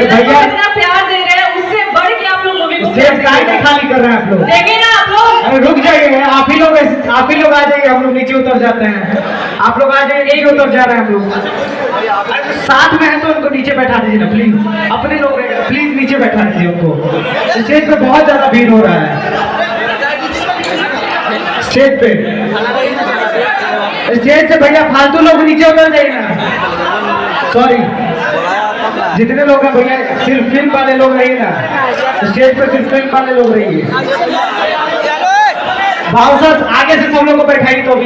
भैया इतना प्यार दे रहे हैं, उससे बढ़ के आप लोग मूवी को स्टेज नहीं खाली कर रहे हैं आप लोग। देखिए ना आप लोग। अरे रुक जाइए, आप ही लोग आ जाइए, हम लोग नीचे उतर जाते हैं। आप लोग आ जाइए, नीचे उतर जा रहे हैं हम लोग। अरे साथ में है तो उनको नीचे बैठा दीजिए ना प्लीज, अपने लोग प्लीज नीचे बैठा दीजिए उनको। स्टेज पे बहुत ज्यादा भीड़ हो रहा है। स्टेज से भैया फालतू लोग नीचे उतर जाइए ना। सॉरी, जितने लोग हैं भैया सिर्फ फिल्म वाले लोग रहिए ना, स्टेज पे सिर्फ फिल्म वाले लोग रहिए। भाव सर आगे से सब लोगों को